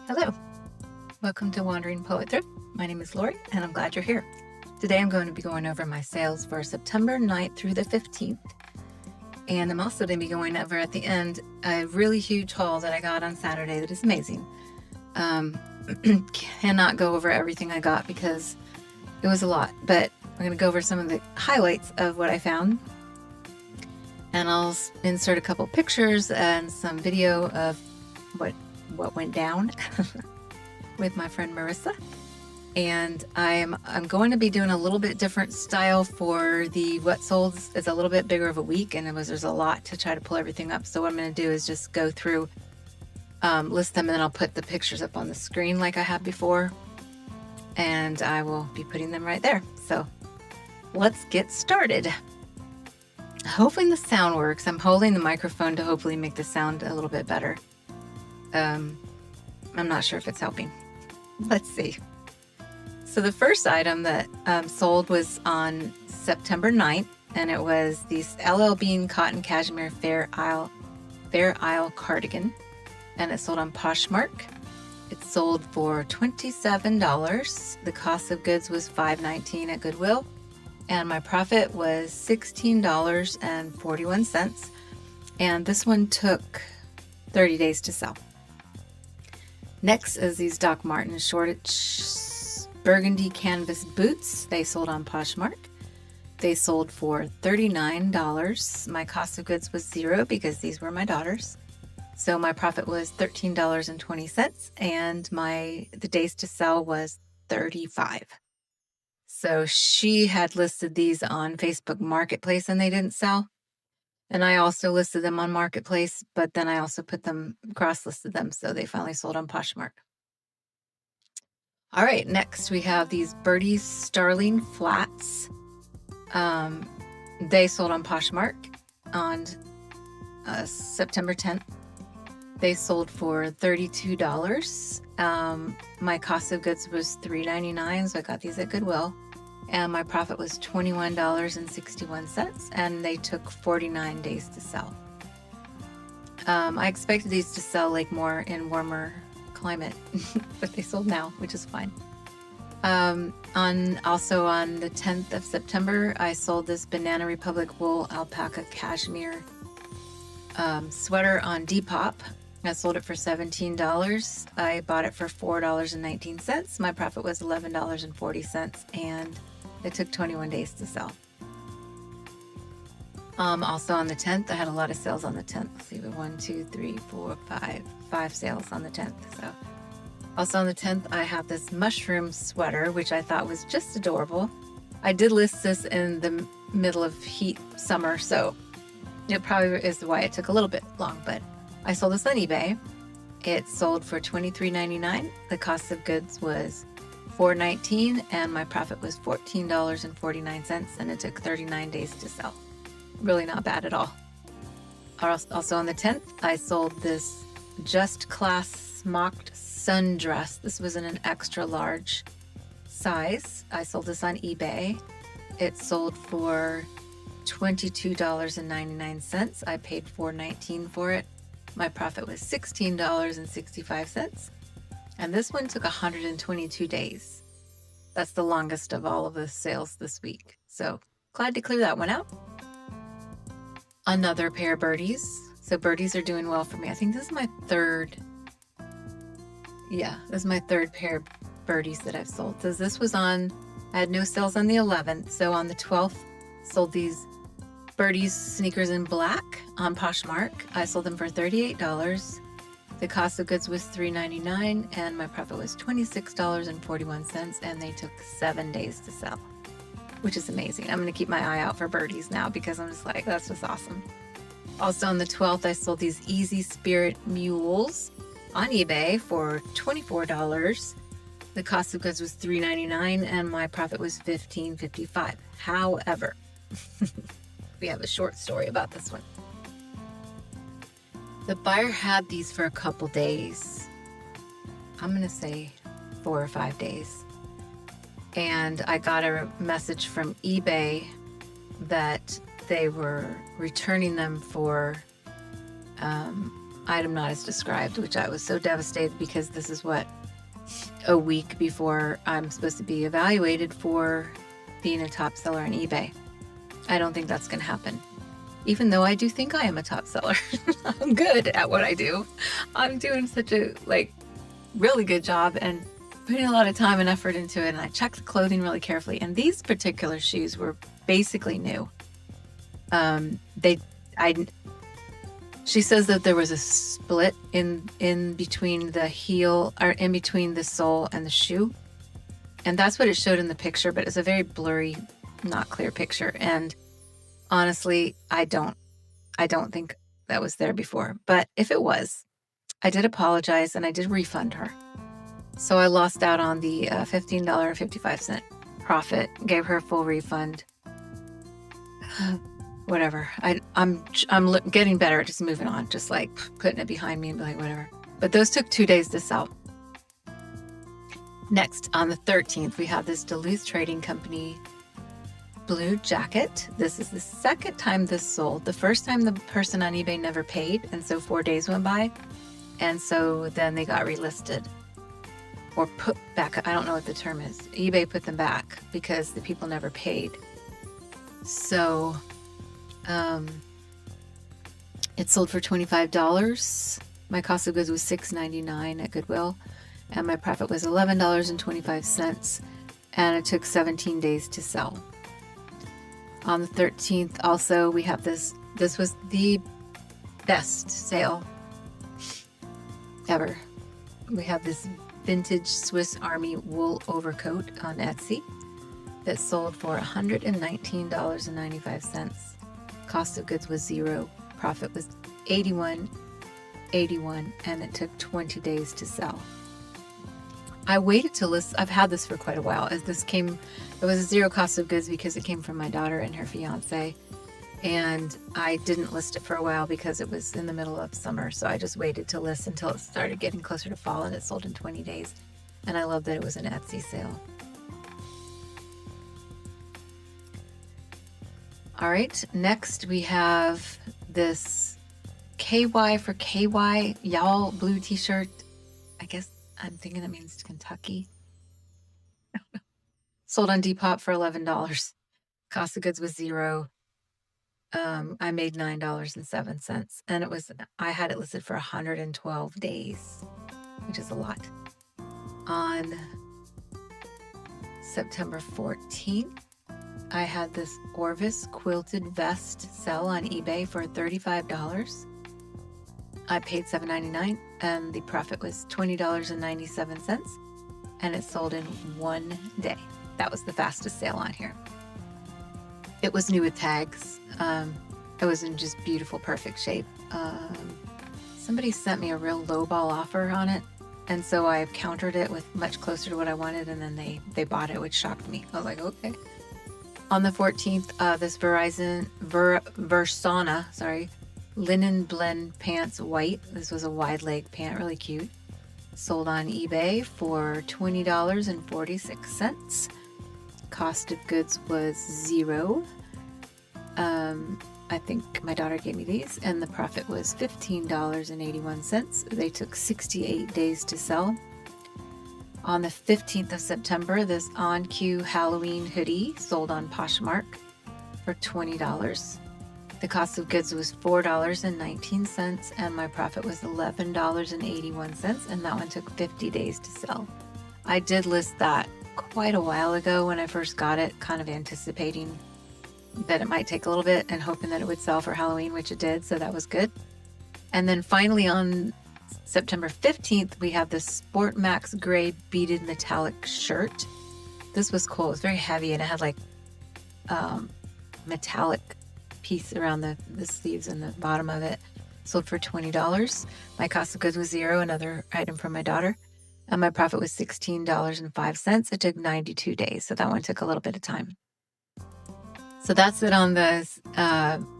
Hello, welcome to Wandering Poet Thrift. My name is Lori and I'm glad you're here. Today I'm going to be going over my sales for September 9th through the 15th. And I'm also going to be going over at the end a really huge haul that I got on Saturday that is amazing. Cannot go over everything I got because it was a lot, but I'm going to go over some of the highlights of what I found. And I'll insert a couple pictures and some video of what went down with my friend Marissa. And I'm going to be doing a little bit different style for the what sold. It's a little bit bigger of a week, and there's a lot to try to pull everything up. So what I'm going to do is just go through, list them, and then I'll put the pictures up on the screen like I have before, and I will be putting them right there. So let's get started. Hopefully the sound works. I'm holding the microphone to hopefully make the sound a little bit better. I'm not sure if it's helping. Let's see. So the first item that sold was on September 9th, and it was these LL Bean Cotton Cashmere Fair Isle cardigan, and it sold on Poshmark. It sold for $27. The cost of goods was $5.19 at Goodwill, and my profit was $16.41. And this one took 30 days to sell. Next is these Doc Martens Shoreditch burgundy canvas boots. They sold on Poshmark. They sold for $39. My cost of goods was $0 because these were my daughter's. So my profit was $13.20, and the days to sell was 35. So she had listed these on Facebook Marketplace and they didn't sell. And I also listed them on Marketplace, but then I also cross-listed them, so they finally sold on Poshmark. All right, next we have these Birdie's Starling Flats. They sold on Poshmark on September 10th. They sold for $32. My cost of goods was $3.99, so I got these at Goodwill. And my profit was $21.61, and they took 49 days to sell. I expected these to sell like more in warmer climate, but they sold now, which is fine. Also on the 10th of September, I sold this Banana Republic wool alpaca cashmere sweater on Depop. I sold it for $17. I bought it for $4.19. My profit was $11.40, and it took 21 days to sell. Also on the 10th, I had a lot of sales on the 10th. Let's see, 1, 2, 3, 4, 5 sales on the 10th. So also on the 10th, I have this mushroom sweater, which I thought was just adorable. I did list this in the middle of summer, so it probably is why it took a little bit long, but I sold this on eBay. It sold for $23.99. The cost of goods was $4.19, and my profit was $14.49, and it took 39 days to sell. Really not bad at all. Also on the 10th, I sold this Just Class Smocked sundress. This was in an extra large size. I sold this on eBay. It sold for $22.99. I paid $4.19 for it. My profit was $16.65. And this one took 122 days. That's the longest of all of the sales this week. So glad to clear that one out. Another pair of birdies. So birdies are doing well for me. I think this is my third. Yeah, this is my third pair of birdies that I've sold. So this was I had no sales on the 11th. So on the 12th, sold these birdies sneakers in black on Poshmark. I sold them for $38. The cost of goods was $3.99, and my profit was $26.41, and they took 7 days to sell, which is amazing. I'm going to keep my eye out for birdies now because I'm just like, that's just awesome. Also on the 12th, I sold these Easy Spirit mules on eBay for $24. The cost of goods was $3.99, and my profit was $15.55. However, we have a short story about this one. The buyer had these for a couple days. I'm going to say 4 or 5 days. And I got a message from eBay that they were returning them for item not as described, which I was so devastated because this is what, a week before I'm supposed to be evaluated for being a top seller on eBay. I don't think that's going to happen. Even though I do think I am a top seller. I'm good at what I do. I'm doing such a really good job and putting a lot of time and effort into it. And I check the clothing really carefully. And these particular shoes were basically new. She says that there was a split in between the heel, or in between the sole and the shoe. And that's what it showed in the picture, but it's a very blurry, not clear picture. And honestly, I don't think that was there before. But if it was, I did apologize and I did refund her. So I lost out on the $15.55 profit, gave her a full refund. Whatever. I'm getting better at just moving on, just like putting it behind me and be like, whatever. But those took 2 days to sell. Next, on the 13th, we have this Duluth Trading Company blue jacket. This is the second time this sold. The first time the person on eBay never paid, and so 4 days went by. And so then they got relisted or put back. I don't know what the term is. eBay put them back because the people never paid. So it sold for $25. My cost of goods was $6.99 at Goodwill, and my profit was $11.25, and it took 17 days to sell. On the 13th, also, we have this. This was the best sale ever. We have this vintage Swiss Army wool overcoat on Etsy that sold for $119.95. Cost of goods was $0. Profit was $81.81, and it took 20 days to sell. I waited to list. I've had this for quite a while. As this came, it was a zero cost of goods because it came from my daughter and her fiance, and I didn't list it for a while because it was in the middle of summer. So I just waited to list until it started getting closer to fall, and it sold in 20 days. And I love that it was an Etsy sale. All right, next we have this KY for KY Y'all blue t-shirt. I guess I'm thinking that means Kentucky. Sold on Depop for $11. Cost of goods was $0. I made $9.07, and I had it listed for 112 days, which is a lot. On September 14th, I had this Orvis quilted vest sell on eBay for $35. I paid $7.99, and the profit was $20.97, and it sold in 1 day. That was the fastest sale on here. It was new with tags. It was in just beautiful, perfect shape. Somebody sent me a real lowball offer on it, and so I countered it with much closer to what I wanted, and then they bought it, which shocked me. I was like, okay. On the 14th, this Versana, linen blend pants white. This was a wide leg pant, really cute. Sold on eBay for $20.46. Cost of goods was $0. I think my daughter gave me these, and the profit was $15.81. They took 68 days to sell. On the 15th of September, this On Cue Halloween hoodie sold on Poshmark for $20. The cost of goods was $4.19, and my profit was $11.81, and that one took 50 days to sell. I did list that quite a while ago when I first got it, kind of anticipating that it might take a little bit and hoping that it would sell for Halloween, which it did, so that was good. And then finally on September 15th, we have this Sport Max gray beaded metallic shirt. This was cool. It was very heavy, and it had like metallic piece around the sleeves and the bottom of it. Sold for $20. My cost of goods was $0, another item from my daughter. And my profit was $16.05. It took 92 days, so that one took a little bit of time. So that's it on the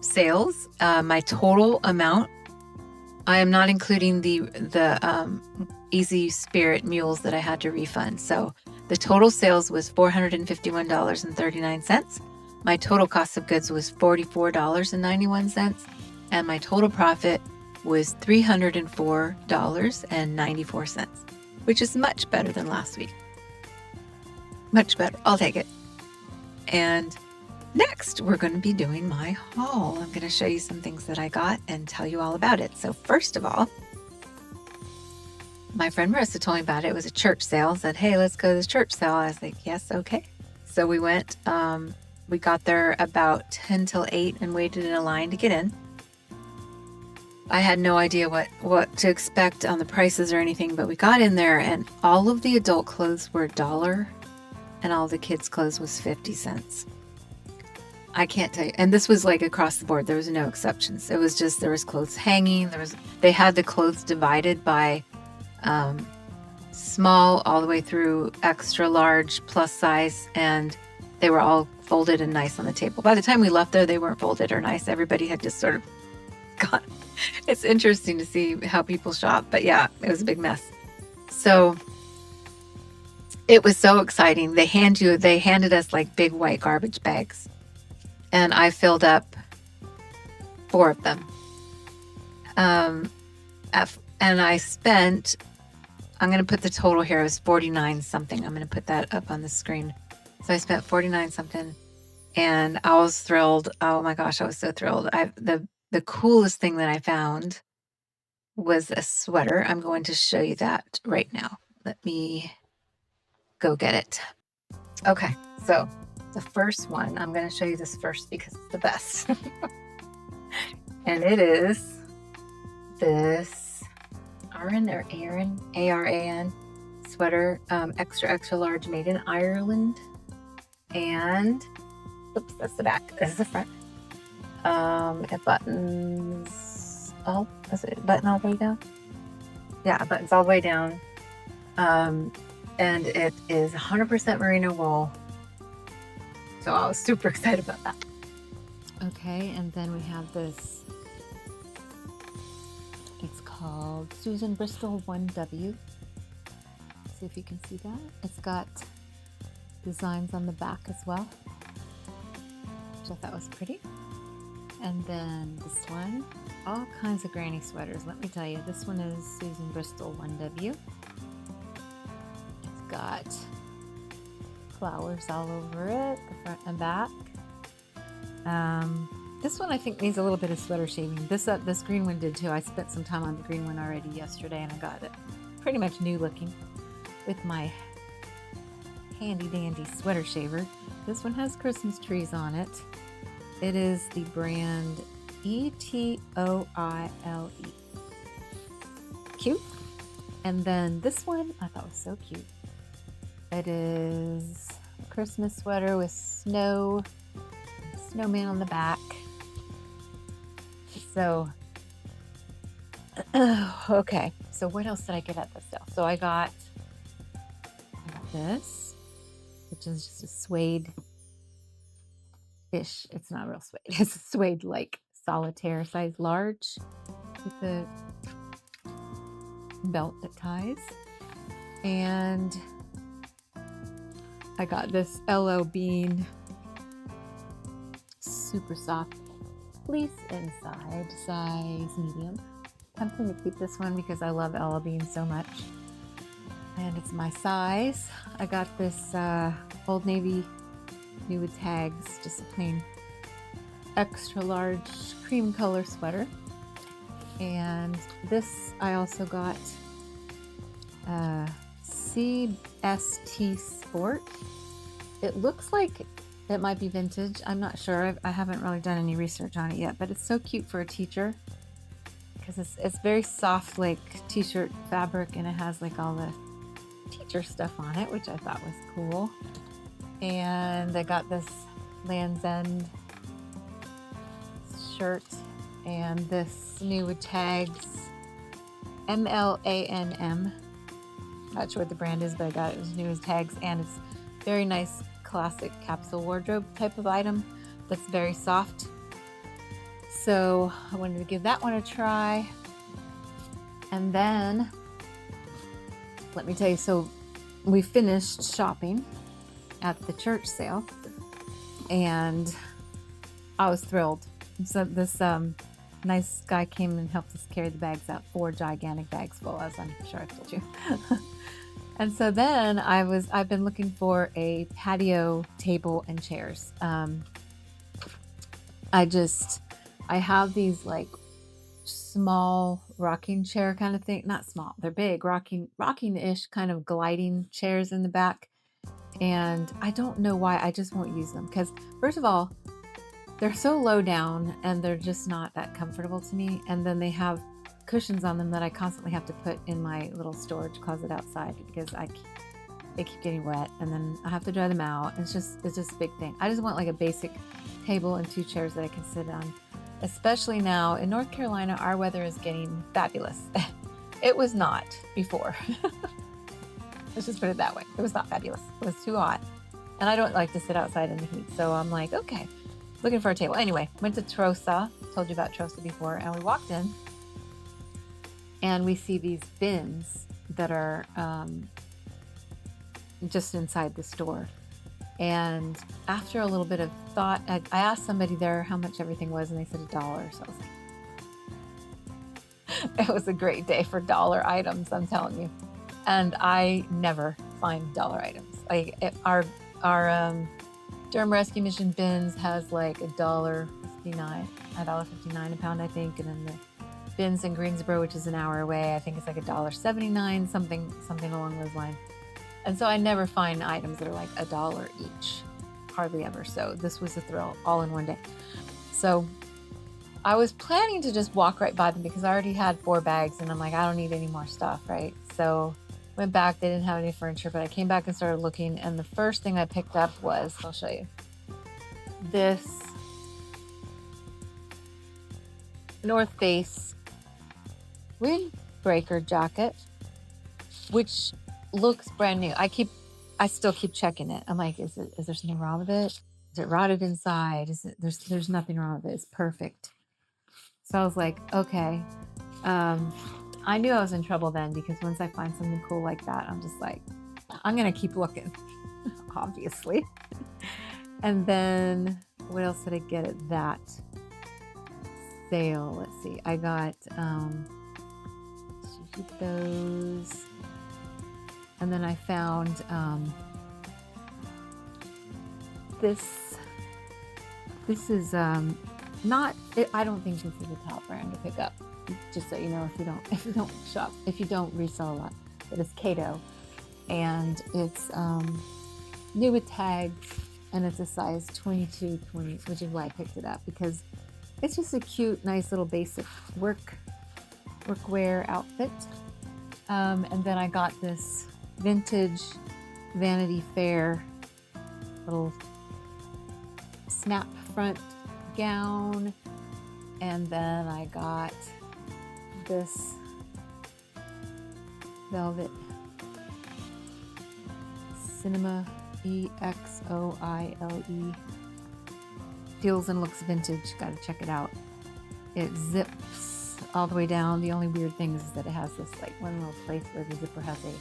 sales. My total amount, I am not including the Easy Spirit mules that I had to refund. So the total sales was $451.39. My total cost of goods was $44.91, and my total profit was $304.94, which is much better than last week. Much better. I'll take it. And next, we're going to be doing my haul. I'm going to show you some things that I got and tell you all about it. So first of all, my friend Marissa told me about it. It was a church sale. Said, hey, let's go to this church sale. I was like, yes, okay. So we went. We got there about 10 till 8 and waited in a line to get in. I had no idea what to expect on the prices or anything, but we got in there and all of the adult clothes were $1 and all the kids' clothes was 50 cents. I can't tell you. And this was like across the board. There was no exceptions. It was just, there was clothes hanging. They had the clothes divided by small all the way through extra large, plus size, and they were all folded and nice on the table. By the time we left there, they weren't folded or nice. Everybody had just sort of gone. It's interesting to see how people shop, but yeah, it was a big mess. So it was so exciting. They handed us like big white garbage bags, and I filled up 4 of them. And I spent, I'm going to put the total here, it was 49 something. I'm going to put that up on the screen. So I spent 49 something and I was thrilled. Oh my gosh, I was so thrilled. The coolest thing that I found was a sweater. I'm going to show you that right now. Let me go get it. Okay, so the first one, I'm going to show you this first because it's the best. And it is this ARAN sweater, extra large, made in Ireland. And oops, that's the back. This is the front. It buttons all. Does it button all the way down? Yeah, it buttons all the way down. And it is 100% merino wool. So I was super excited about that. Okay, and then we have this. It's called Susan Bristol 1W. See if you can see that. It's got designs on the back as well, which I thought was pretty. And then this one, all kinds of granny sweaters. Let me tell you, this one is Susan Bristol 1W. It's got flowers all over it, the front and back. This one I think needs a little bit of sweater shaving. This green one did too. I spent some time on the green one already yesterday and I got it pretty much new looking with my handy dandy sweater shaver. This one has Christmas trees on it. It is the brand Etoile. Cute. And then this one I thought was so cute. It is a Christmas sweater with snowman on the back. So okay, so what else did I get at the sale? So I got this, which is just a suede ish. It's not real suede. It's a suede like solitaire size large with a belt that ties. And I got this LO Bean super soft fleece inside, size medium. I'm going to keep this one because I love LO Bean so much. And it's my size. I got this Old Navy new with tags, just a plain extra large cream color sweater. And this I also got CST Sport. It looks like it might be vintage. I'm not sure. I haven't really done any research on it yet, but it's so cute for a teacher because it's very soft like t-shirt fabric and it has like all the teacher stuff on it, which I thought was cool. And I got this Land's End shirt and this new with tags, MLANM. Not sure what the brand is, but I got it as new as tags, and it's very nice classic capsule wardrobe type of item that's very soft. So I wanted to give that one a try. And then let me tell you, so we finished shopping at the church sale and I was thrilled. So this nice guy came and helped us carry the bags out, 4 gigantic bags full, as I'm sure I told you. And so then I've been looking for a patio table and chairs. I have these like small rocking chair kind of thing, not small, they're big, rocking-ish kind of gliding chairs in the back. And I don't know why, I just won't use them because first of all, they're so low down and they're just not that comfortable to me. And then they have cushions on them that I constantly have to put in my little storage closet outside because they keep getting wet and then I have to dry them out. It's just a big thing. I just want like a basic table and 2 chairs that I can sit on. Especially now in North Carolina, our weather is getting fabulous. It was not before. Let's just put it that way. It was not fabulous. It was too hot. And I don't like to sit outside in the heat. So I'm like, okay, looking for a table. Anyway, went to Trosa, told you about Trosa before, and we walked in and we see these bins that are just inside the store. And after a little bit of thought, I asked somebody there how much everything was, and they said $1. So I was like, it was a great day for dollar items, I'm telling you. And I never find dollar items. Like our Durham Rescue Mission bins has like $1.59 a pound, I think. And then the bins in Greensboro, which is an hour away, I think it's like $1.79, something along those lines. And so I never find items that are like $1 each, hardly ever. So this was a thrill all in one day. So I was planning to just walk right by them because I already had 4 bags and I'm like, I don't need any more stuff, right? So went back, they didn't have any furniture, but I came back and started looking. And the first thing I picked up was, I'll show you, this North Face windbreaker jacket, which looks brand new. I still keep checking it. I'm like, is there something wrong with it? Is it rotted inside? There's nothing wrong with it. It's perfect. So I was like, okay. I knew I was in trouble then because once I find something cool like that, I'm just like, I'm gonna keep looking, obviously. And then what else did I get at that sale? Let's see. I got those. And then I found this is not, I don't think this is a top brand to pick up, just so you know, if you don't resell a lot. But it's Cato, and it's new with tags, and it's a size 22-20, which is why I picked it up, because it's just a cute, nice little basic workwear outfit. And then I got this vintage Vanity Fair little snap front gown, and then I got this velvet Cinema EXOILE. Feels and looks vintage. Gotta check it out. It zips all the way down. The only weird thing is that it has this like one little place where the zipper has a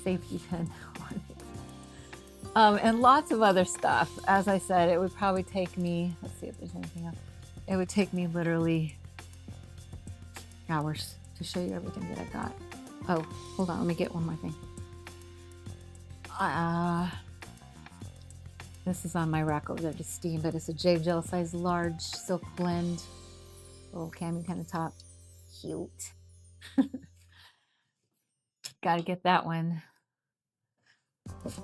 safety pin on it. And lots of other stuff. As I said, it would probably take me, let's see if there's anything else. It would take me literally hours to show you everything that I got. Oh, hold on, let me get one more thing. This is on my rack over there to steam, but it's a J. Gel size large silk blend. Little cami kind of top. Cute. Gotta get that one.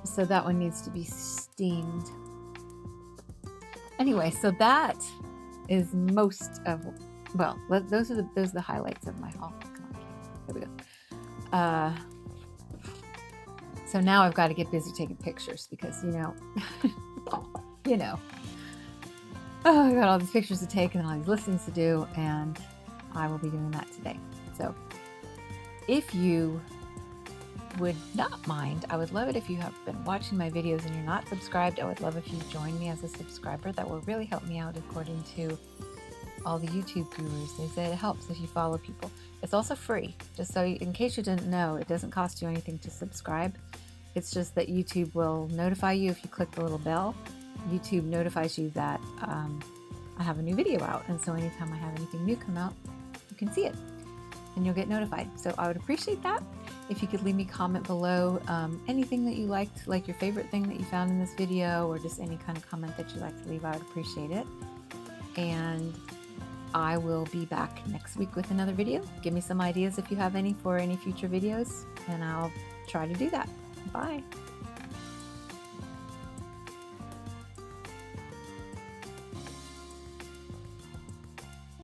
So that one needs to be steamed. Anyway, so that is most of, well, those are the highlights of my haul. Come on, here we go. So now I've got to get busy taking pictures because, you know, oh, I got all these pictures to take and all these listings to do, and I will be doing that today. So if you would not mind, I would love it if you have been watching my videos and you're not subscribed. I would love if you join me as a subscriber. That will really help me out according to all the YouTube gurus. They say it helps if you follow people. It's also free, just so in case you didn't know, it doesn't cost you anything to subscribe. It's just that YouTube will notify you if you click the little bell. YouTube notifies you that I have a new video out. And so anytime I have anything new come out, you can see it and you'll get notified. So I would appreciate that. If you could leave me a comment below, anything that you liked, like your favorite thing that you found in this video, or just any kind of comment that you'd like to leave, I would appreciate it. And I will be back next week with another video. Give me some ideas if you have any for any future videos, and I'll try to do that. Bye.